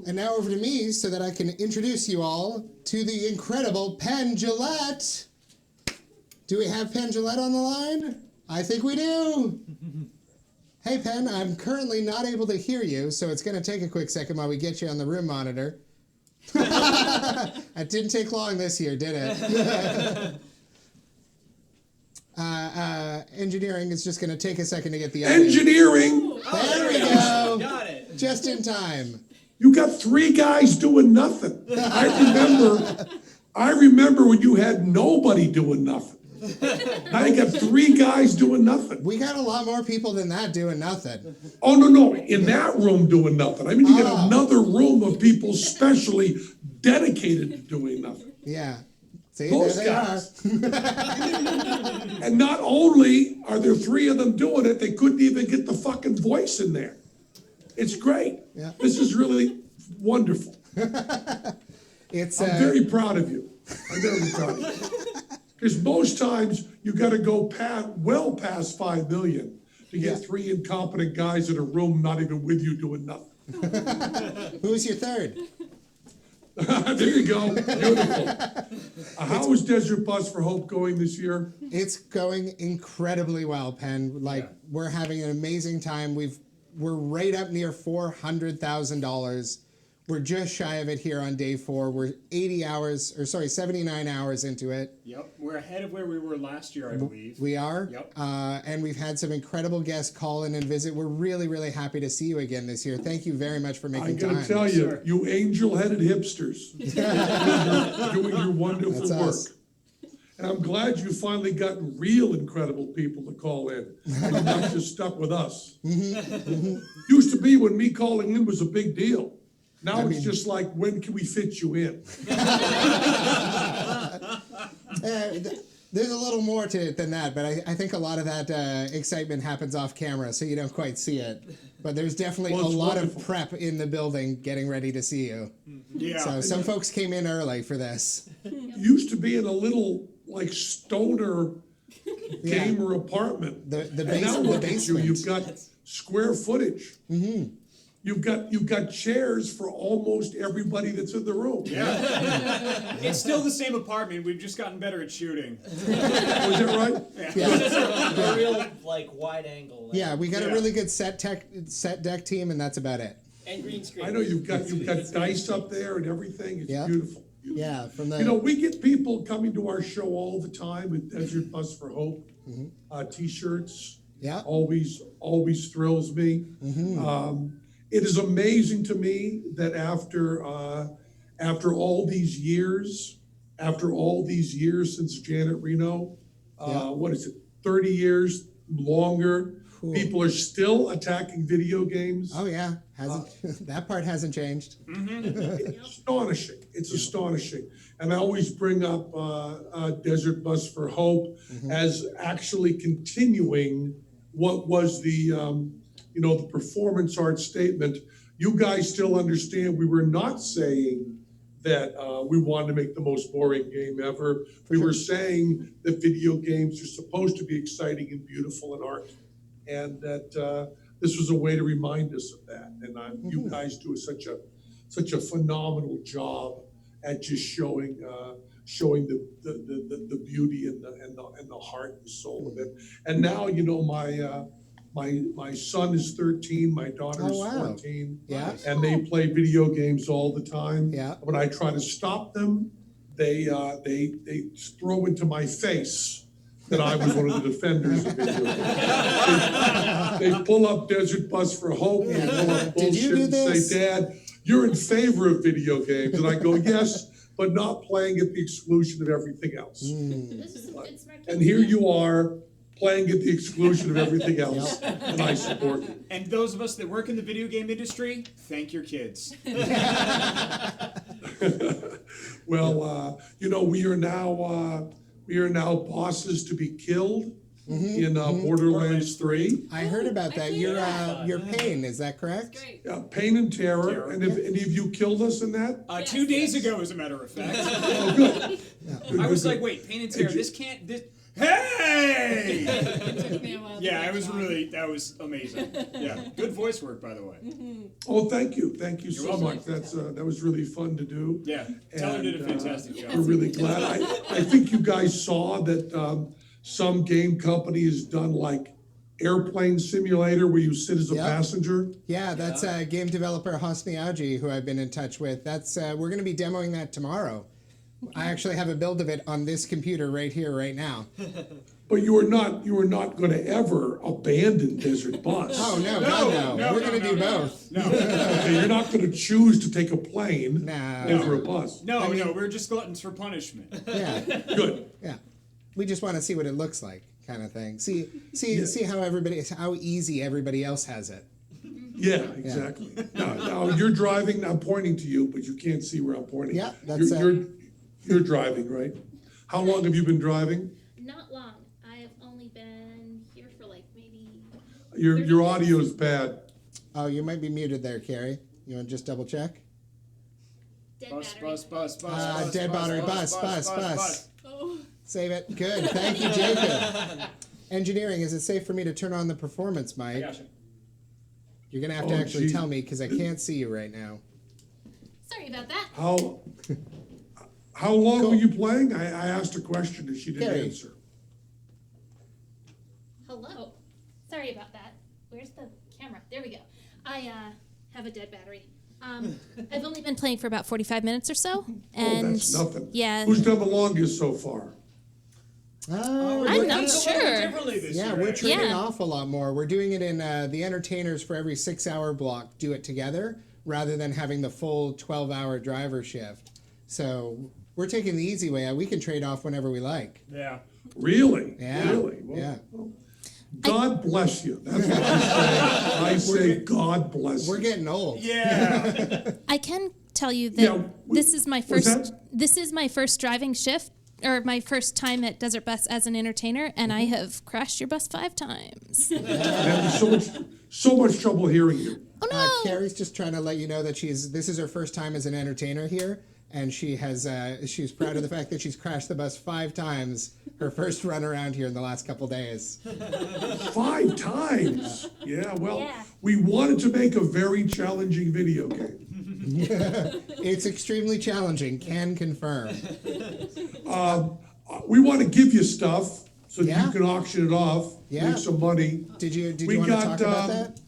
And now over to me so that I can introduce you all to the incredible Penn Jillette. Do we have Penn Jillette on the line? I think we do. Hey, Penn, I'm currently not able to hear you, so it's going to take a quick second while we get you on the room monitor. That didn't take long this year, did it? Engineering is just going to take a second to get the audio. Engineering! There we go. Got it. Just in time. You got 3 guys doing nothing. I remember when you had nobody doing nothing. Now you got 3 guys doing nothing. We got a lot more people than that doing nothing. Oh, no, in that room doing nothing. I mean, you got another room of people specially dedicated to doing nothing. Yeah. See, Those there they guys. are. And not only are there 3 of them doing it, they couldn't even get the fucking voice in there. It's great. Yeah. This is really wonderful. I'm very proud of you. I'm very proud of you. Because most times you got to go well past 5 million to get 3 incompetent guys in a room not even with you doing nothing. Who's your third? There you go. Beautiful. How is Desert Bus for Hope going this year? It's going incredibly well, Penn. We're having an amazing time. We're right up near $400,000. We're just shy of it here on day 4. We're 79 hours into it. Yep, we're ahead of where we were last year, I believe. We are. Yep. And we've had some incredible guests call in and visit. We're really, really happy to see you again this year. Thank you very much for making time. I gotta tell you, you angel-headed hipsters, you're doing your wonderful work. Us. And I'm glad you finally gotten real incredible people to call in. And you're not just stuck with us. Used to be when me calling in was a big deal. Now it's just like, when can we fit you in? There's a little more to it than that, but I think a lot of that excitement happens off camera, so you don't quite see it. But there's definitely a lot of prep in the building getting ready to see you. Yeah. So some folks came in early for this. Used to be in a little, like, stoner gamer apartment. The And now basement. look at you, you've got square footage. Mm-hmm. You've got chairs for almost everybody that's in the room. Yeah. It's still the same apartment. We've just gotten better at shooting. Oh, is that right? A real wide angle. Yeah, we got a really good set deck team, and that's about it. And green screen. I know you've got dice up there and everything. It's beautiful. Yeah, from the. You know, we get people coming to our show all the time with Desert Bus for Hope T-shirts. Yeah. Always thrills me. It is amazing to me that after all these years since Janet Reno, what is it, 30 years longer, people are still attacking video games. Oh yeah, that part hasn't changed. It's astonishing. It's astonishing. And I always bring up Desert Bus for Hope as actually continuing what was the the performance art statement. You guys still understand we were not saying that we wanted to make the most boring game ever. We were saying that video games are supposed to be exciting and beautiful and art, and that this was a way to remind us of that. And you guys do such a phenomenal job at just showing the beauty and the heart and soul of it. And now my son is 13, my daughter is 14, and they play video games all the time. Yeah. When I try to stop them, they throw into my face that I was one of the defenders of video games. They pull up Desert Bus for Hope and pull up bullshit and say, "Dad, you're in favor of video games," and I go, "Yes, but not playing at the exclusion of everything else." And here you are, playing at the exclusion of everything else, and I support you. And those of us that work in the video game industry, thank your kids. Well, we are now bosses to be killed in Borderlands 3. I heard about that. You're Pain, is that correct? Yeah, Pain and Terror. And have any of you killed us in that? 2 days ago, as a matter of fact. Oh, good. I was like, wait, Pain and Terror. Hey! It took me a while to Yeah, catch on. that was amazing. Yeah, good voice work, by the way. Oh, thank you so welcome. much. That was really fun to do. Yeah, Teller did a And, fantastic job. We're really glad. I think you guys saw that some game company has done like airplane simulator where you sit as a Yep. passenger. Yeah, that's game developer Hosni Aji, who I've been in touch with. That's we're going to be demoing that tomorrow. I actually have a build of it on this computer right here, right now. But you are not going to ever abandon Desert Bus. Oh no, God, no. We're going to do no. both. No, Okay, you're not going to choose to take a plane No. over a bus. no, we're just gluttons for punishment. Yeah, Good. yeah. We just want to see what it looks like, kind of thing. See how easy everybody else has it. Yeah, exactly. Now you're driving. I'm pointing to you, but you can't see where I'm pointing. Yeah, that's you're driving, right? How long have you been driving? Not long. I've only been here for like maybe. Your audio's bad. Oh, you might be muted there, Carrie. You want to just double check? Dead Bus, battery. bus. Dead battery, bus. Oh, Save it. Good. Thank you, Jacob. Engineering, is it safe for me to turn on the performance I mic? gotcha. You're going to have to Oh, actually gee. tell me because I can't see you right now. Sorry about that. How long Cool. were you playing? I asked a question and she didn't Carrie. answer. Hello. Sorry about that. Where's the camera? There we go. I have a dead battery. I've only been playing for about 45 minutes or so, and Oh, that's nothing. yeah, Who's done the longest so far? Oh, I'm we're- not sure. Differently this Yeah, year, we're actually. trading Yeah. off a lot more. We're doing it in the entertainers for every 6-hour block do it together rather than having the full 12-hour driver shift. So we're taking the easy way out. We can trade off whenever we like. Yeah. Really? Yeah. Really? Well, Yeah. God bless you. That's what I say. I say God bless We're you. getting old. Yeah. I can tell you that Yeah, this is my was first. that- This is my first driving shift, or my first time at Desert Bus as an entertainer, and I have crashed your bus 5 times. I'm having so much trouble hearing you. Oh no! Carrie's just trying to let you know that this is her first time as an entertainer here, and she's proud of the fact that she's crashed the bus 5 times, her first run around here in the last couple days. 5 times. Yeah, well, Yeah. we wanted to make a very challenging video game. It's extremely challenging, can confirm. We want to give you stuff so that Yeah. you can auction it off, Yeah. make some money. Did you We want to got, talk about that?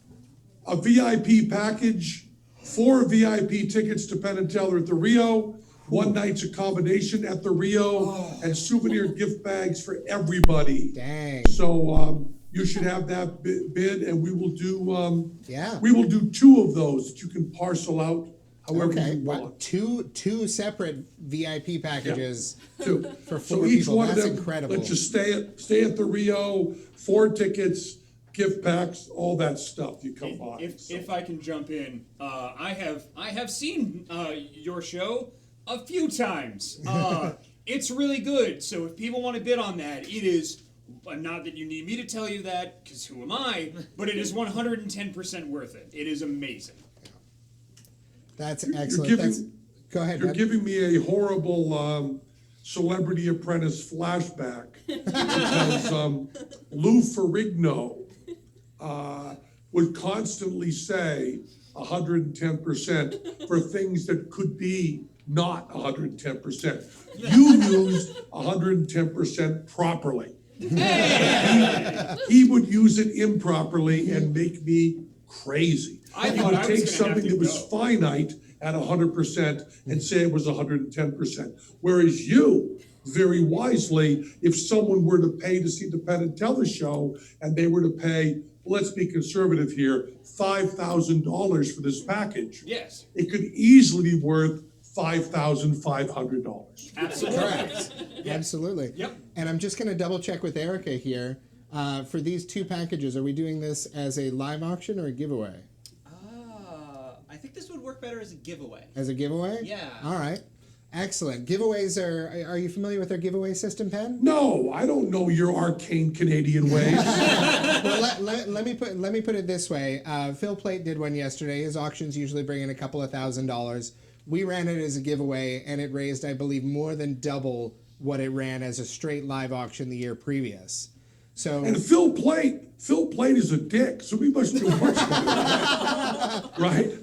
A VIP package, 4 VIP tickets to Penn and Teller at the Rio, 1 night's accommodation at the Rio, and souvenir gift bags for everybody. Dang. So you should have that bid, and we will do. Yeah. We will do 2 of those that you can parcel out however Okay, you what, want. two separate VIP packages. 2. For So 4 each people, one of that's them, incredible. let's just stay at the Rio, 4 tickets, gift packs, all that stuff you come by. If I can jump in, I have seen your show a few times. It's really good. So if people want to bid on that, it is not that you need me to tell you that, because who am I? But it is 110% worth it. It is amazing. That's You're excellent. giving- Go ahead. You're Ed. giving me a horrible Celebrity Apprentice flashback because Lou Ferrigno would constantly say 110% for things that could be not 110%. You used 110% properly. He would use it improperly and make me crazy. I He thought would I was take gonna have something to that was go. finite at 100% and say it was 110%. Whereas you, very wisely, if someone were to pay to see the Penn and Teller show and they were to pay, let's be conservative here, $5,000 for this package, Yes. it could easily be worth $5,500. Absolutely. Correct. Absolutely. Yep. And I'm just going to double check with Erica here. For these 2 packages, are we doing this as a live auction or a giveaway? I think this would work better as a giveaway. As a giveaway? Yeah. All right. Excellent. Giveaways are you familiar with our giveaway system, Penn? No, I don't know your arcane Canadian ways. Well, let me put it this way. Phil Plate did one yesterday. His auctions usually bring in a couple of $1,000s. We ran it as a giveaway, and it raised, I believe, more than double what it ran as a straight live auction the year previous. So And Phil Plait is a dick, so we must do much better. Right?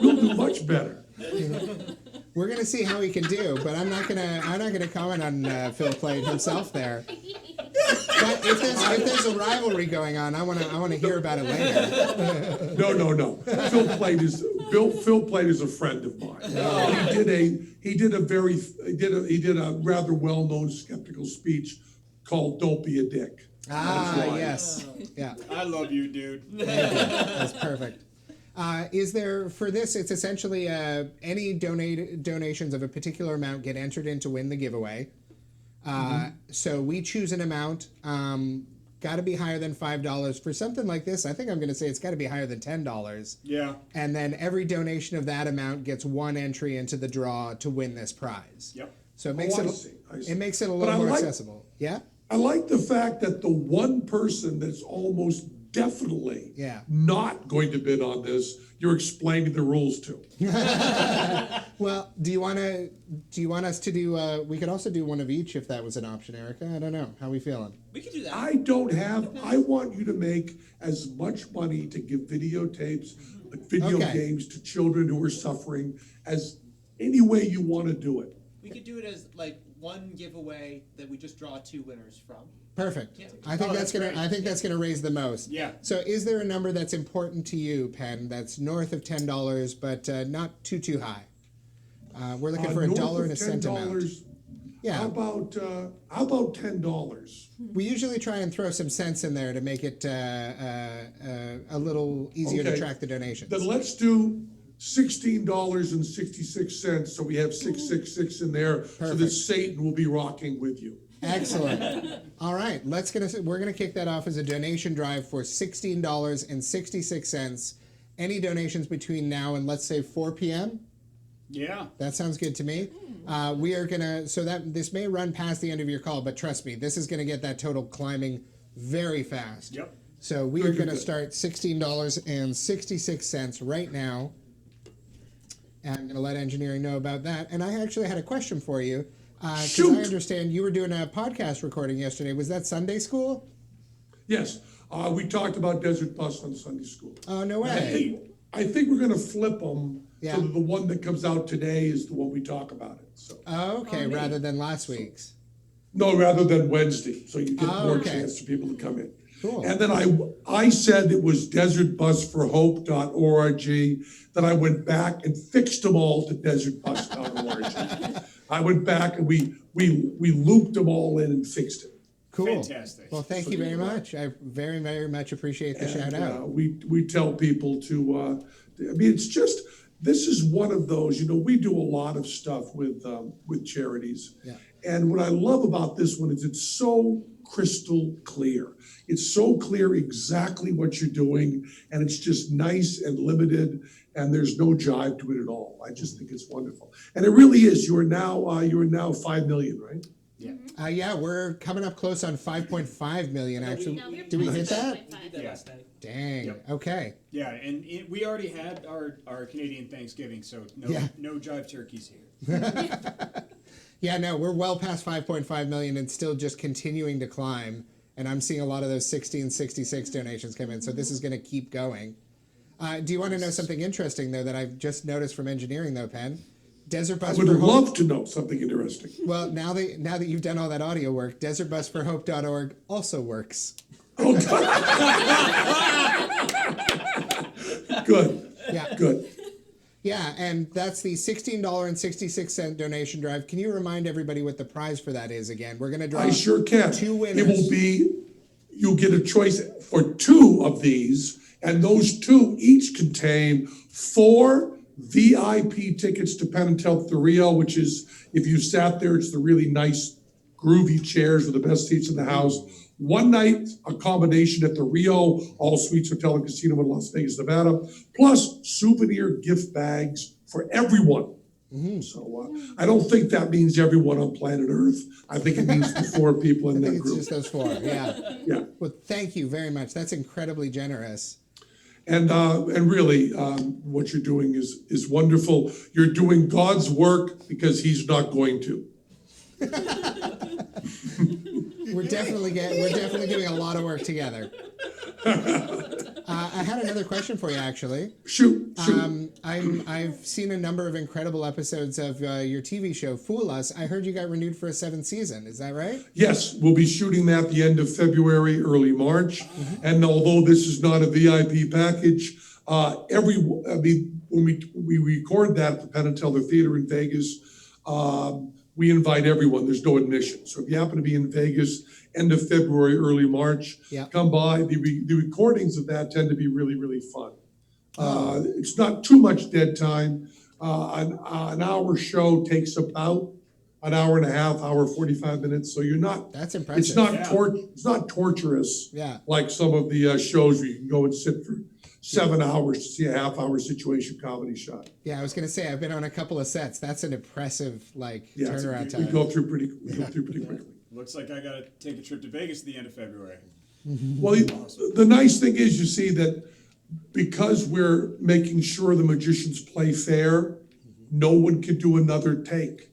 We'll do much better. we're gonna see how he can do, but I'm not gonna comment on Phil Plait himself there. But if there's a rivalry going on, I wanna hear about it later. No. Phil Plait is a friend of mine. He did a rather well-known skeptical speech called "Don't Be a Dick." Yes, yeah. I love you, dude. That's perfect. Is there, for this, it's essentially any donations of a particular amount get entered in to win the giveaway. So we choose an amount, got to be higher than $5. For something like this, I think I'm going to say it's got to be higher than $10. Yeah. And then every donation of that amount gets one entry into the draw to win this prize. Yep. So it makes I see. it makes it a little more accessible. Yeah? I like the fact that the one person that's almost definitely not going to bid on this, you're explaining the rules to. Well, do you want us to do, we could also do one of each if that was an option, Erica. I don't know. How are we feeling? We can do that. I want you to make as much money to give videotapes, video games to children who are suffering as any way you want to do it. We could do it as like one giveaway that we just draw 2 winners from. Perfect. Yeah. I think that's gonna raise the most. Yeah. So is there a number that's important to you, Penn, that's north of $10 but not too high? We're looking for $1.01 amount. Yeah. How about $10? We usually try and throw some cents in there to make it a little easier to track the donations. Then let's do $16.66, so we have 666 in there, so that Satan will be rocking with you. Excellent. All right, we're gonna kick that off as a donation drive for $16.66. Any donations between now and let's say 4 p.m. Yeah. That sounds good to me. We are gonna, so that this may run past the end of your call, but trust me, this is gonna get that total climbing very fast. Yep. So we are gonna start $16.66 right now. And I'm gonna let engineering know about that. And I actually had a question for you. Because I understand you were doing a podcast recording yesterday. Was that Sunday school? Yes, we talked about Desert Bus on Sunday School. Oh, no way. I think we're going to flip them Yeah. so that the one that comes out today is the one we talk about it. So Oh, okay, rather than last week's. no, rather than Wednesday, so you get more okay. chance for people to come in. Cool. And then I said it was desertbusforhope.org. Then I went back and fixed them all to desertbus.org. I went back and we looped them all in and fixed it. Cool. Fantastic. Well, thank you very much. I very, very much appreciate the shout out. We tell people to, it's just, this is one of those, we do a lot of stuff with charities. Yeah. And what I love about this one is it's so crystal clear. It's so clear exactly what you're doing, and it's just nice and limited, and there's no jive to it at all. I just think it's wonderful. And it really is. You are now 5 million, right? Yeah, we're coming up close on 5.5 million, actually. No, we're Did we hit past that? 5.5. We did that last night. Dang. Yep. Okay. Yeah, and we already had our Canadian Thanksgiving, so no jive turkeys here. Yeah, no, we're well past 5.5 million and still just continuing to climb. And I'm seeing a lot of those 1666 donations come in, so this is going to keep going. Do you want to know something interesting, though, that I've just noticed from engineering, though, Penn? Desert I Bus would for Hope. love to know something interesting. Well, now that you've done all that audio work, desertbusforhope.org also works. Oh, God. Good. Yeah. Good. Yeah, and that's the $16.66 donation drive. Can you remind everybody what the prize for that is again? We're going to draw I sure can. 2 winners. It will be, you'll get a choice for 2 of these, and those 2 each contain 4 VIP tickets to Penn and Teller the Rio, which is, if you sat there, it's the really nice, groovy chairs with the best seats in the house. 1 night accommodation at the Rio All Suites Hotel and Casino in Las Vegas, Nevada, plus souvenir gift bags for everyone. Mm-hmm. So I don't think that means everyone on planet Earth. I think it means the 4 people in I that think it's group. just those 4, yeah. Yeah. Well, thank you very much. That's incredibly generous. And really, what you're doing is wonderful. You're doing God's work because He's not going to. We're definitely doing a lot of work together. I had another question for you, actually. Shoot. I've seen a number of incredible episodes of your TV show, Fool Us. I heard you got renewed for a 7th season. Is that right? Yes, we'll be shooting that at the end of February, early March. And although this is not a VIP package, when we record that at the Penn Jillette Theater in Vegas, we invite everyone. There's no admission. So if you happen to be in Vegas, end of February, early March, come by. The recordings of that tend to be really, really fun. It's not too much dead time. An hour show takes about an hour and a half, hour 45 minutes. So you're not. That's impressive. It's not it's not torturous. Like some of the shows where you can go and sit for 7 hours to see a half-hour situation comedy shot. Yeah, I was going to say I've been on a couple of sets. That's an impressive turnaround time. We go through pretty quickly. Looks like I got to take a trip to Vegas at the end of February. Well, the nice thing is, you see that because we're making sure the magicians play fair, no one can do another take.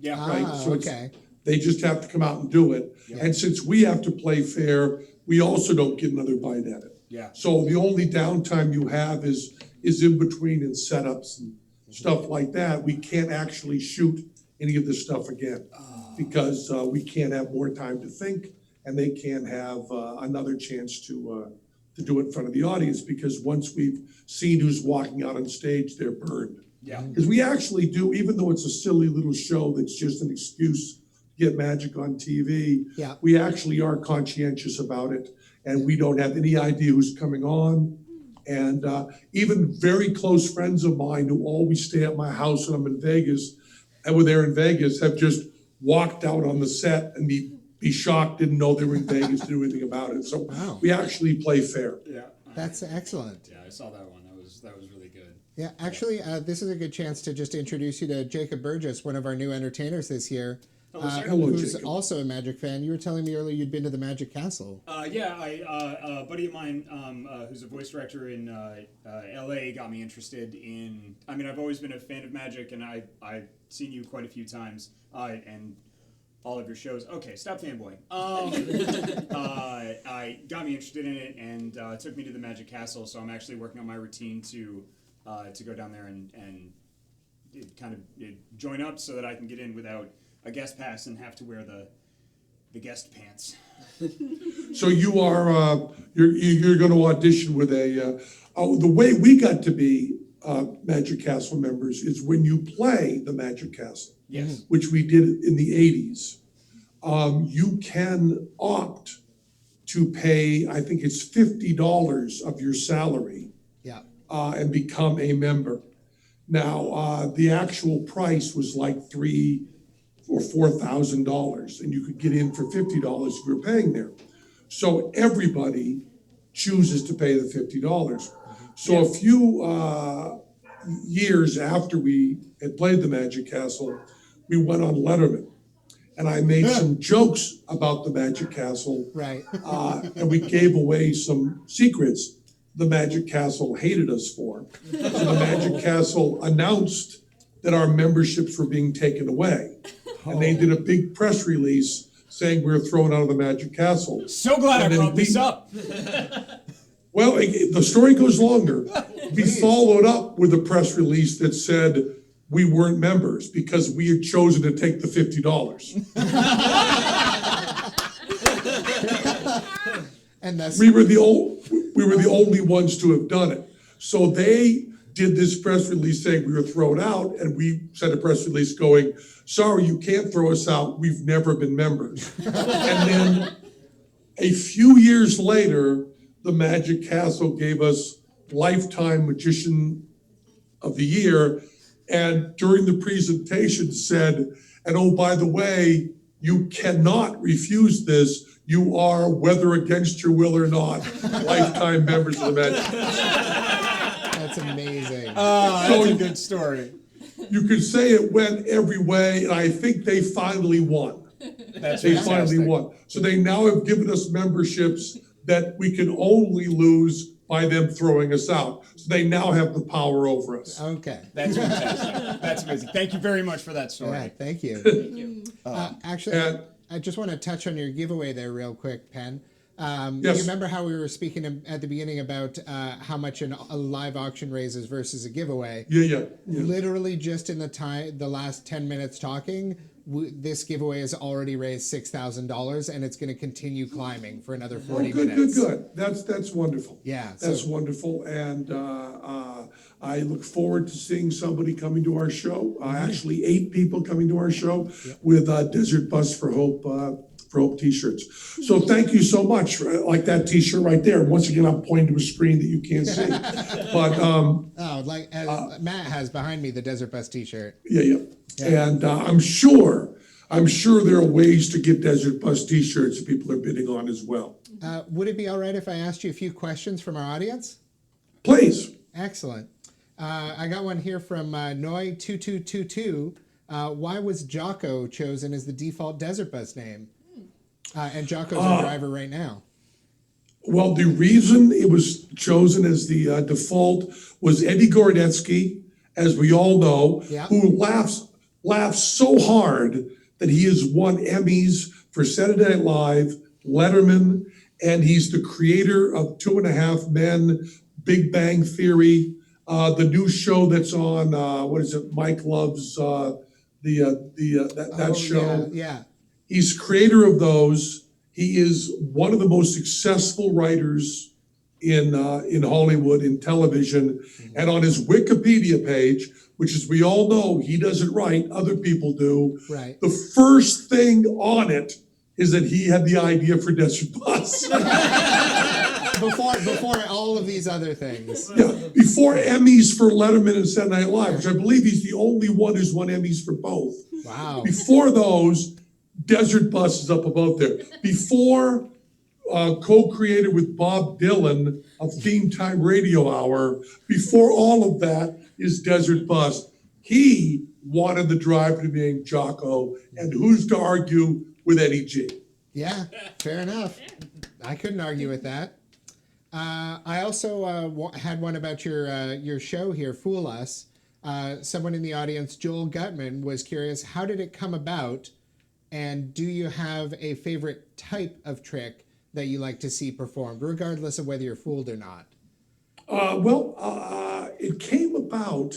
Yeah. Right. So okay. They just have to come out and do it. Yeah. And since we have to play fair, we also don't get another bite at it. Yeah. So the only downtime you have is in between and setups and stuff like that. We can't actually shoot any of this stuff again because we can't have more time to think, and they can't have another chance to do it in front of the audience, because once we've seen who's walking out on stage, they're burned. Yeah. Because we actually do, even though it's a silly little show that's just an excuse to get magic on TV, we actually are conscientious about it. And we don't have any idea who's coming on. And even very close friends of mine who always stay at my house when I'm in Vegas, and when they're in Vegas, have just walked out on the set and be shocked, didn't know they were in Vegas, to do anything about it. So we actually play fair. Yeah. That's excellent. Yeah, I saw that one. That was really good. Yeah, actually, this is a good chance to just introduce you to Jacob Burgess, one of our new entertainers this year. Hello, who's Jacob. Also a Magic fan. You were telling me earlier you'd been to the Magic Castle. A buddy of mine who's a voice director in LA got me interested in. I mean, I've always been a fan of Magic, and I've seen you quite a few times, and all of your shows. Okay, stop fanboying. I got me interested in it, and took me to the Magic Castle. So I'm actually working on my routine to go down there and kind of join up so that I can get in without a guest pass and have to wear the guest pants. So you are you're going to audition with a the way we got to be Magic Castle members is when you play the Magic Castle, yes, which we did in the 80s. You can opt to pay, I think it's $50 of your salary, and become a member. Now the actual price was like $3,000 or $4,000, and you could get in for $50 if you were paying there. So everybody chooses to pay the $50. So a few years after we had played the Magic Castle, we went on Letterman, and I made some jokes about the Magic Castle, right? And we gave away some secrets the Magic Castle hated us for. So the Magic Castle announced that our memberships were being taken away. And they did a big press release saying we were thrown out of the Magic Castle. So glad I brought this up. Well, the story goes longer. We followed up with a press release that said we weren't members because we had chosen to take the $50. And that's we were the only ones to have done it. So they did this press release saying we were thrown out, and we sent a press release going, sorry, you can't throw us out. We've never been members. And then a few years later, the Magic Castle gave us Lifetime Magician of the Year, and during the presentation said, and oh, by the way, you cannot refuse this. You are, whether against your will or not, lifetime members of the Magic Castle. That's amazing. That's a good story. You could say it went every way, and I think they finally won. They finally won. So they now have given us memberships that we can only lose by them throwing us out. So they now have the power over us. Okay. That's fantastic. That's amazing. Thank you very much for that story. Yeah, thank you. Actually, and- I just want to touch on your giveaway there real quick, Penn. You Yes. remember how we were speaking at the beginning about how much a live auction raises versus a giveaway? Yeah. Literally just in the last 10 minutes talking, this giveaway has already raised $6,000 and it's going to continue climbing for another 40 minutes. Good. That's wonderful. Yeah, That's so- wonderful. And I look forward to seeing somebody coming to our show. Actually, 8 people coming to our show with Desert Bus for Hope t-shirts. So thank you so much. Like that t-shirt right there. Once again, I'm pointing to a screen that you can't see. But like as Matt has behind me, the Desert Bus t-shirt. yeah. And I'm sure there are ways to get Desert Bus t-shirts that people are bidding on as well. Would it be all right if I asked you a few questions from our audience? Please. Excellent. I got one here from Noi2222. Why was Jocko chosen as the default Desert Bus name? And Jocko's our driver right now. Well, the reason it was chosen as the default was Eddie Gordetsky, as we all know, who laughs so hard that he has won Emmys for Saturday Night Live, Letterman, and he's the creator of 2.5 Men, Big Bang Theory, the new show that's on, what is it, Mike Loves, that show. Yeah. He's creator of those. He is one of the most successful writers in Hollywood, in television. And on his Wikipedia page, which as we all know, he doesn't write, other people do. Right. The first thing on it is that he had the idea for Desert Bus. Before all of these other things. Yeah, before Emmys for Letterman and Saturday Night Live, which I believe he's the only one who's won Emmys for both. Wow. Before those, Desert Bus is up above there. Before co-created with Bob Dylan of Theme Time Radio Hour, before all of that is Desert Bus. He wanted the driver to be named Jocko, and who's to argue with Eddie G? Yeah, fair enough. I couldn't argue with that. I also had one about your show here, Fool Us. Someone in the audience, Joel Gutman, was curious, how did it come about? And do you have a favorite type of trick that you like to see performed, regardless of whether you're fooled or not? It came about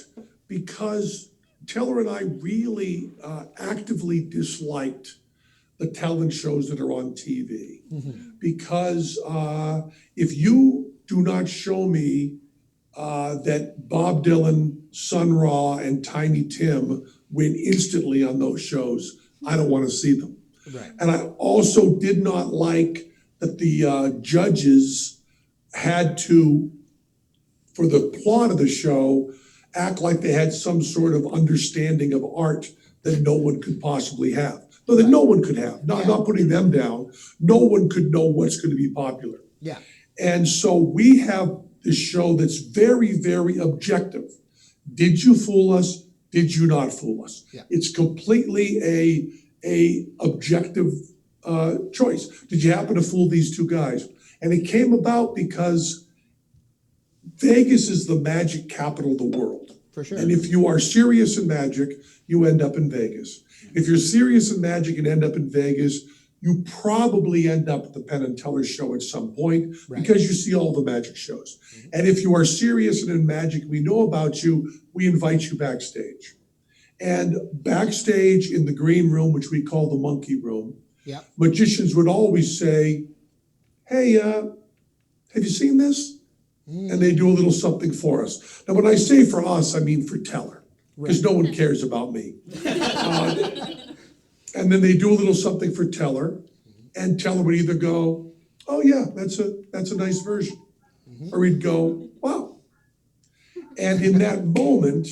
because Teller and I really actively disliked the talent shows that are on TV. Because if you do not show me that Bob Dylan, Sun Ra, and Tiny Tim win instantly on those shows, I don't want to see them. Right. And I also did not like that the judges had to, for the plot of the show, act like they had some sort of understanding of art that no one could possibly have. No, that no one could have. Not putting them down. No one could know what's going to be popular. Yeah. And so we have this show that's very, very objective. Did you fool us? Did you not fool us? Yeah. It's completely a objective choice. Did you happen to fool these two guys? And it came about because Vegas is the magic capital of the world. For sure. And if you are serious in magic, you end up in Vegas. If you're serious in magic and end up in Vegas, you probably end up at the Penn and Teller show at some point, Right. because you see all the magic shows. And if you are serious and in magic, we know about you, we invite you backstage. And backstage in the green room, which we call the monkey room, Yeah. magicians would always say, hey, have you seen this? And they do a little something for us. Now, when I say for us, I mean for Teller, because no one cares about me. And then they do a little something for Teller, and Teller would either go, oh yeah, that's a nice version. Or he'd go, wow. And in that moment,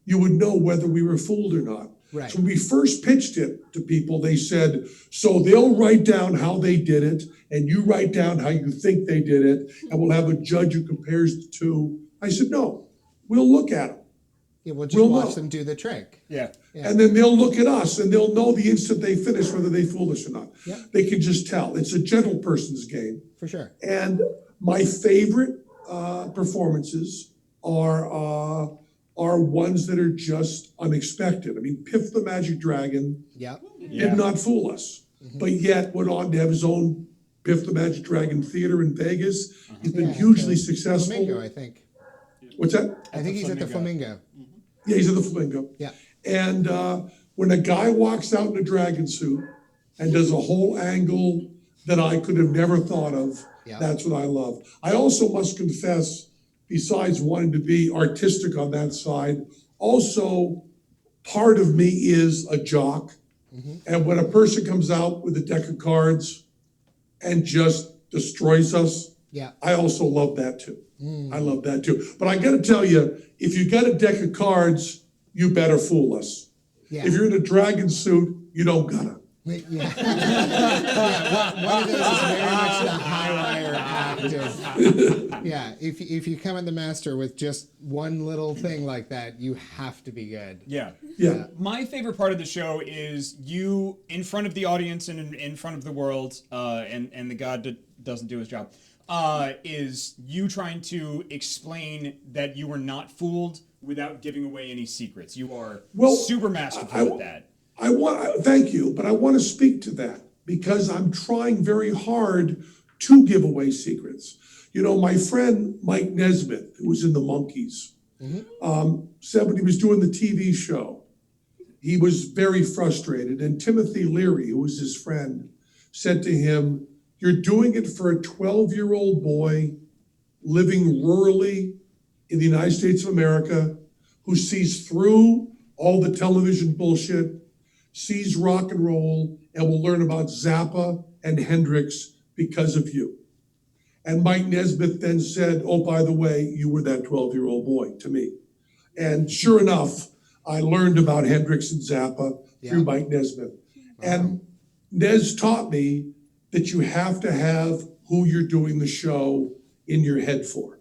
you would know whether we were fooled or not. Right. So when we first pitched it to people, they said, so they'll write down how they did it, and you write down how you think they did it, and we'll have a judge who compares the two. I said, no, we'll look at them. Yeah, we'll just We'll watch know. them do the trick. Yeah. And then they'll look at us and they'll know the instant they finish whether they fool us or not. Yep. They can just tell. It's a gentle person's game. For sure. And my favorite performances are ones that are just unexpected. I mean, Piff the Magic Dragon Yep. did not fool us, but yet went on to have his own Piff the Magic Dragon theater in Vegas. He's been Yeah, hugely the successful. Flamingo, I think. What's that? I think he's at the Flamingo. Yeah, he's at the Flamingo. Yeah. And when a guy walks out in a dragon suit and does a whole angle that I could have never thought of, Yeah. that's what I love. I also must confess, besides wanting to be artistic on that side, also part of me is a jock. And when a person comes out with a deck of cards and just destroys us, Yeah. I also love that too. I love that too. But I gotta tell you, if you got a deck of cards, you better fool us. Yeah. If you're in a dragon suit, you don't gotta. Yeah. Yeah, one of those is very much the high wire act of, yeah, if you come in the master with just one little thing like that, you have to be good. Yeah. Yeah. My favorite part of the show is you in front of the audience and in front of the world, and the god that doesn't do his job, is you trying to explain that you were not fooled without giving away any secrets. You are super masterful at that. Thank you, but I want to speak to that because I'm trying very hard to give away secrets. You know, my friend Mike Nesmith, who was in the Monkees, said when he was doing the TV show, he was very frustrated. And Timothy Leary, who was his friend, said to him, "You're doing it for a 12-year-old boy living rurally in the United States of America who sees through all the television bullshit, sees rock and roll, and will learn about Zappa and Hendrix because of you." And Mike Nesmith then said, "Oh, by the way, you were that 12-year-old boy to me." And sure enough, I learned about Hendrix and Zappa through Mike Nesmith. And Nez taught me that you have to have who you're doing the show in your head for.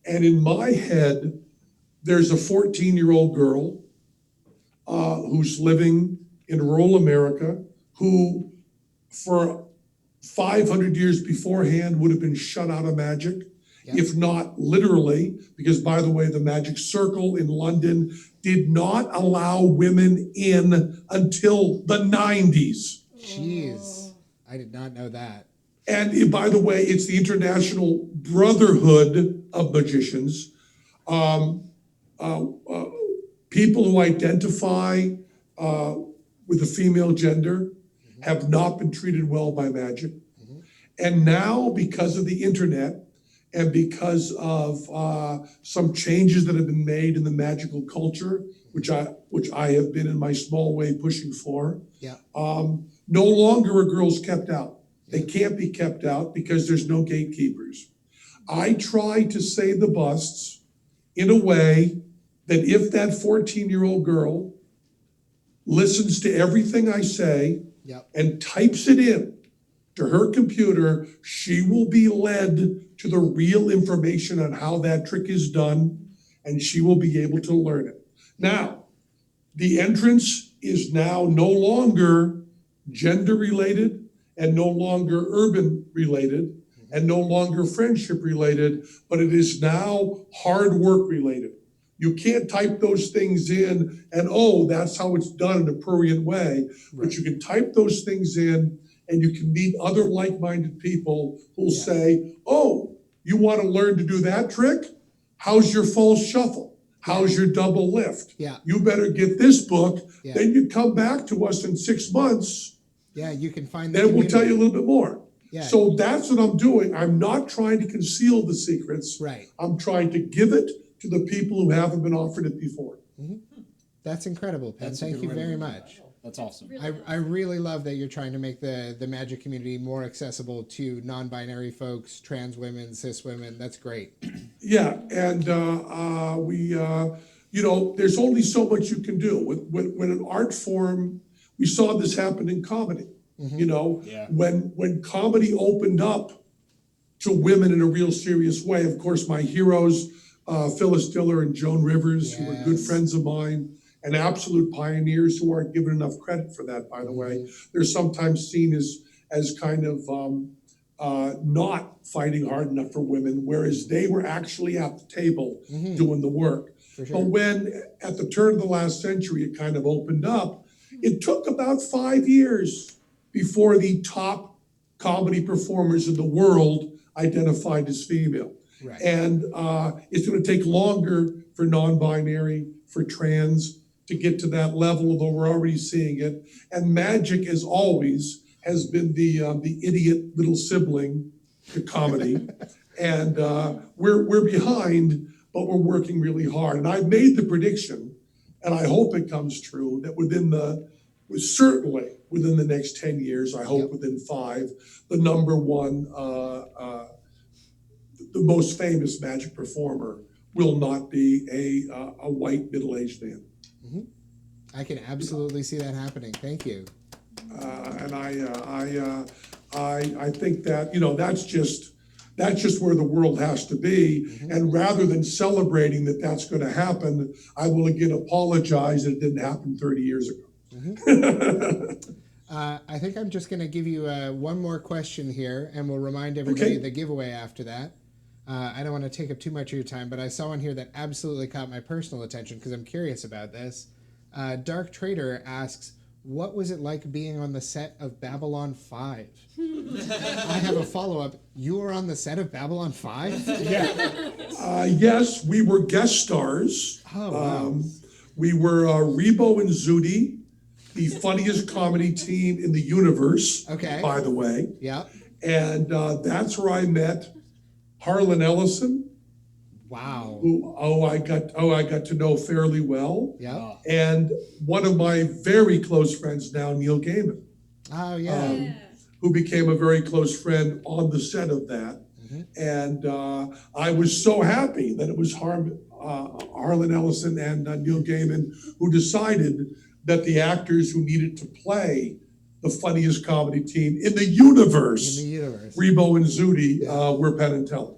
And in my head, there's a 14-year-old girl who's living in rural America, who for 500 years beforehand would have been shut out of magic, if not literally, because by the way, the magic circle in London did not allow women in until the 90s. Jeez, I did not know that. And by the way, it's the International Brotherhood of Magicians. People who identify with the female gender have not been treated well by magic. And now, because of the internet and because of some changes that have been made in the magical culture, which I have been in my small way pushing for, no longer are girls kept out. They can't be kept out because there's no gatekeepers. I try to say the busts in a way that if that 14-year-old girl listens to everything I say and types it in to her computer, she will be led to the real information on how that trick is done, and she will be able to learn it. Now, the entrance is now no longer gender related and no longer urban related and no longer friendship related, but it is now hard work related. You can't type those things in and, oh, that's how it's done in a prurient way. But you can type those things in and you can meet other like-minded people who'll say, oh, you want to learn to do that trick? How's your false shuffle? How's your double lift? You better get this book. Then you come back to us in 6 months. You can find Then we'll tell you a little bit more. Yeah. So that's what I'm doing. I'm not trying to conceal the secrets. Right. I'm trying to give it to the people who haven't been offered it before. That's incredible, Penn. Thank you very much. That's awesome. I really love that you're trying to make the magic community more accessible to non-binary folks, trans women, cis women. That's great. Yeah, and there's only so much you can do. When an art form, we saw this happen in comedy. When comedy opened up to women in a real serious way, of course, my heroes, Phyllis Diller and Joan Rivers, who were good friends of mine, and absolute pioneers who aren't given enough credit for that, by the way. They're sometimes seen as kind of not fighting hard enough for women, whereas they were actually at the table doing the work. For sure. But when, at the turn of the last century, it kind of opened up, it took about 5 years before the top comedy performers in the world identified as female. Right. And it's going to take longer for non-binary, for trans to get to that level, although we're already seeing it. And magic, as always, has been the idiot little sibling to comedy. And we're behind, but we're working really hard. And I've made the prediction, and I hope it comes true, that certainly within the next 10 years, I hope within 5, the number one, the most famous magic performer will not be a white middle-aged man. I can absolutely see that happening. Thank you. And I think that, that's just where the world has to be. And rather than celebrating that that's going to happen, I will again apologize that it didn't happen 30 years ago. I think I'm just going to give you one more question here, and we'll remind everybody of the giveaway after that. I don't want to take up too much of your time, but I saw one here that absolutely caught my personal attention because I'm curious about this. Dark Trader asks, what was it like being on the set of Babylon 5? I have a follow-up. You were on the set of Babylon 5? Yeah. Yes, we were guest stars. Oh, wow. We were Rebo and Zudi, the funniest comedy team in the universe, by the way. Yeah. And that's where I met Harlan Ellison. Wow. Who I got to know fairly well. Yeah. And one of my very close friends now, Neil Gaiman. Oh, yeah. Who became a very close friend on the set of that. And I was so happy that it was Harlan Ellison and Neil Gaiman who decided that the actors who needed to play the funniest comedy team in the universe, Rebo and Zudi, were Penn and Teller.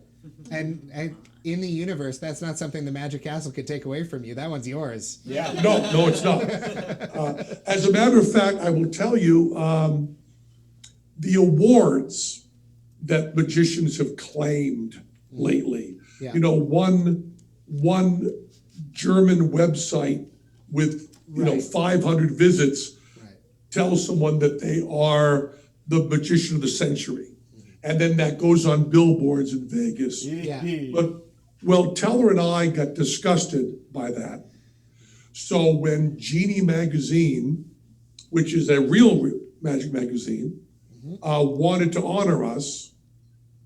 And in the universe, that's not something the Magic Castle could take away from you. That one's yours. Yeah. No, it's not. As a matter of fact, I will tell you, the awards that magicians have claimed lately. One German website with 500 visits tells someone that they are the magician of the century. And then that goes on billboards in Vegas. But Teller and I got disgusted by that. So when Genie Magazine, which is a real magic magazine, wanted to honor us,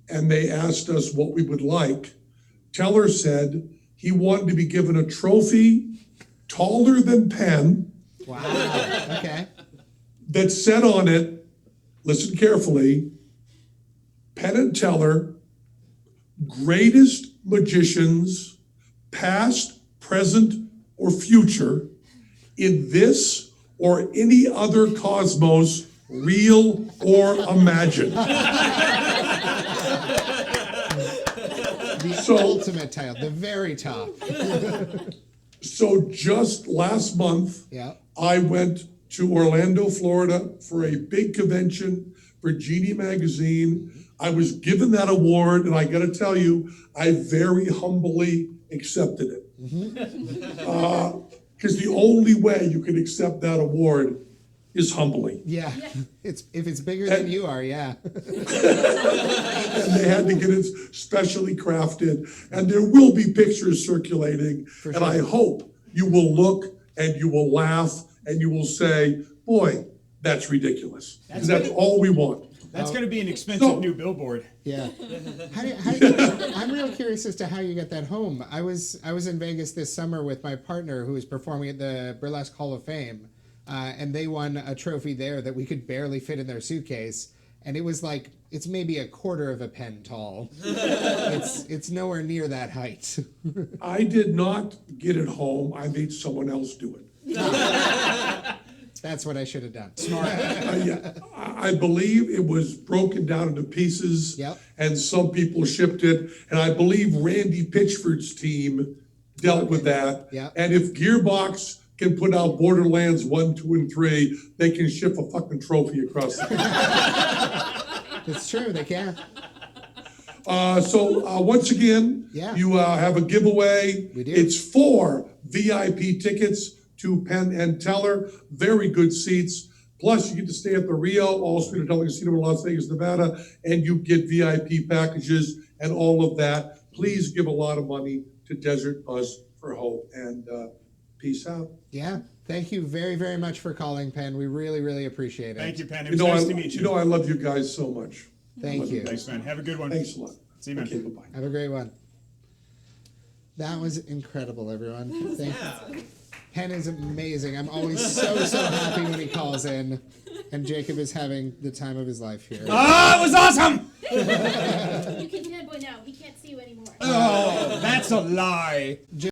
and they asked us what we would like, Teller said he wanted to be given a trophy taller than Penn. Wow. Okay. That said on it, listen carefully, Penn and Teller, greatest magicians, past, present, or future, in this or any other cosmos, real or imagined. The ultimate title, the very top. So just last month, I went to Orlando, Florida for a big convention for Genie Magazine. I was given that award, and I got to tell you, I very humbly accepted it. Because the only way you can accept that award is humbly. Yeah. If it's bigger than you are, yeah. And they had to get it specially crafted. And there will be pictures circulating. And I hope you will look and you will laugh and you will say, boy, that's ridiculous. Because that's all we want. That's going to be an expensive new billboard. Yeah. I'm real curious as to how you got that home. I was in Vegas this summer with my partner who was performing at the Burlesque Hall of Fame. And they won a trophy there that we could barely fit in their suitcase. And it was like, it's maybe a quarter of a pen tall. It's nowhere near that height. I did not get it home. I made someone else do it. That's what I should have done. Smart. I believe it was broken down into pieces. And some people shipped it. And I believe Randy Pitchford's team dealt with that. And if Gearbox can put out Borderlands 1, 2, and 3, they can ship a fucking trophy across the It's true. They can't. So once again, Yeah. you have a giveaway. We do. It's 4 VIP tickets to Penn and Teller. Very good seats. Plus, you get to stay at the Rio All-Street Hotel Casino in Las Vegas, Nevada, and you get VIP packages and all of that. Please give a lot of money to Desert Bus for Hope, and peace out. Yeah. Thank you very, very much for calling, Penn. We really, really appreciate it. Thank you, Penn. It was nice to meet you. You know I love you guys so much. Thank you. Thanks, man. Have a good one. Thanks a lot. See you, man. Okay, bye-bye. Have a great one. That was incredible, everyone. Thank you. Penn is amazing. I'm always so happy when he calls in. And Jacob is having the time of his life here. Oh, it was awesome! You can fanboy now. He can't see you anymore. Oh, that's a lie.